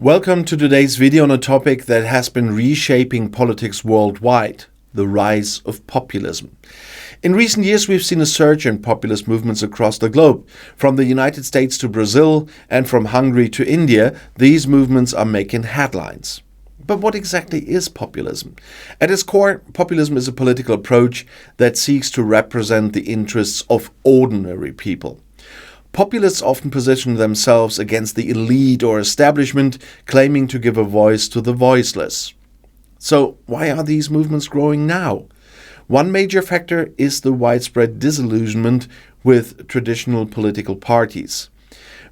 Welcome to today's video on a topic that has been reshaping politics worldwide, the rise of populism. In recent years, we've seen a surge in populist movements across the globe. From the United States to Brazil and from Hungary to India, these movements are making headlines. But what exactly is populism? At its core, populism is a political approach that seeks to represent the interests of ordinary people. Populists often position themselves against the elite or establishment, claiming to give a voice to the voiceless. So, why are these movements growing now? One major factor is the widespread disillusionment with traditional political parties.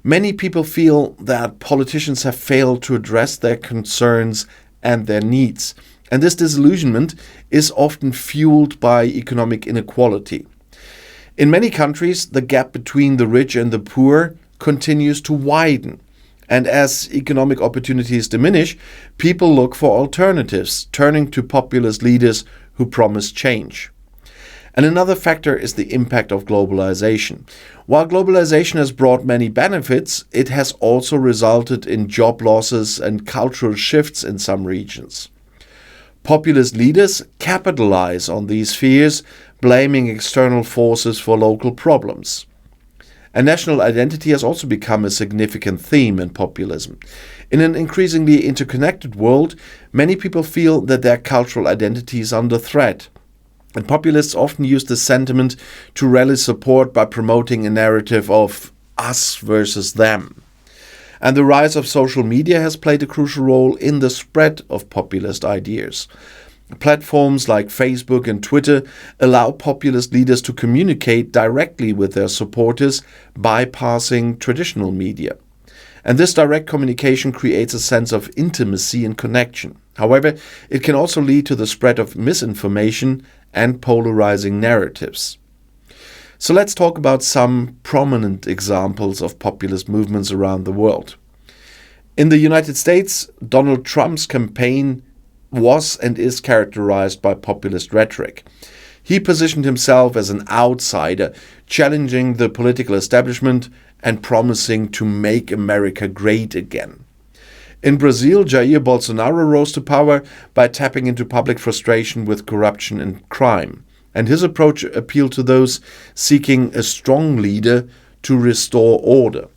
Many people feel that politicians have failed to address their concerns and their needs, and this disillusionment is often fueled by economic inequality. In many countries, the gap between the rich and the poor continues to widen. And as economic opportunities diminish, people look for alternatives, turning to populist leaders who promise change. And another factor is the impact of globalization. While globalization has brought many benefits, it has also resulted in job losses and cultural shifts in some regions. Populist leaders capitalize on these fears, blaming external forces for local problems. And national identity has also become a significant theme in populism. In an increasingly interconnected world, many people feel that their cultural identity is under threat. And populists often use this sentiment to rally support by promoting a narrative of us versus them. And the rise of social media has played a crucial role in the spread of populist ideas. Platforms like Facebook and Twitter allow populist leaders to communicate directly with their supporters, bypassing traditional media. And this direct communication creates a sense of intimacy and connection. However, it can also lead to the spread of misinformation and polarizing narratives. So let's talk about some prominent examples of populist movements around the world. In the United States, Donald Trump's campaign was and is characterized by populist rhetoric. He positioned himself as an outsider, challenging the political establishment and promising to make America great again. In Brazil, Jair Bolsonaro rose to power by tapping into public frustration with corruption and crime. And his approach appealed to those seeking a strong leader to restore order.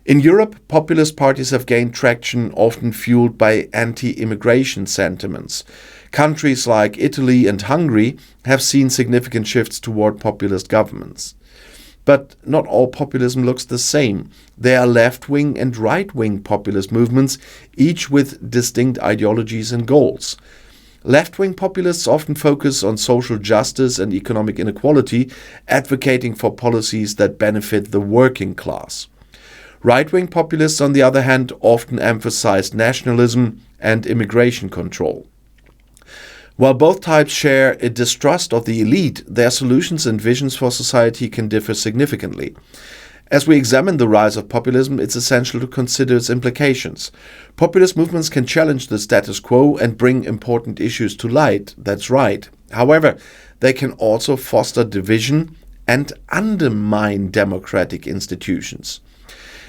In Europe, populist parties have gained traction, often fueled by anti-immigration sentiments. Countries like Italy and Hungary have seen significant shifts toward populist governments. But not all populism looks the same. There are left-wing and right-wing populist movements, each with distinct ideologies and goals. Left-wing populists often focus on social justice and economic inequality, advocating for policies that benefit the working class. Right-wing populists, on the other hand, often emphasize nationalism and immigration control. While both types share a distrust of the elite, their solutions and visions for society can differ significantly. As we examine the rise of populism, it's essential to consider its implications. Populist movements can challenge the status quo and bring important issues to light, that's right. However, they can also foster division and undermine democratic institutions.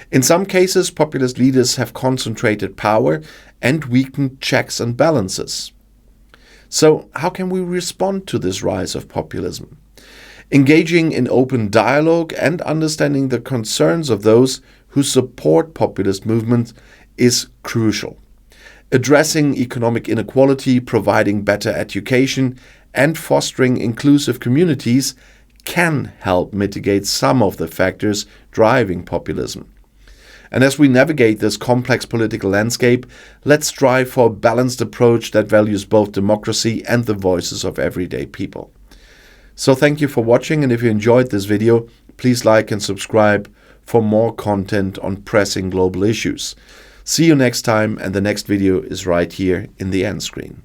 In some cases, populist leaders have concentrated power and weakened checks and balances. So, how can we respond to this rise of populism? Engaging in open dialogue and understanding the concerns of those who support populist movements is crucial. Addressing economic inequality, providing better education, and fostering inclusive communities can help mitigate some of the factors driving populism. And as we navigate this complex political landscape, let's strive for a balanced approach that values both democracy and the voices of everyday people. So thank you for watching, and if you enjoyed this video, please like and subscribe for more content on pressing global issues. See you next time, and the next video is right here in the end screen.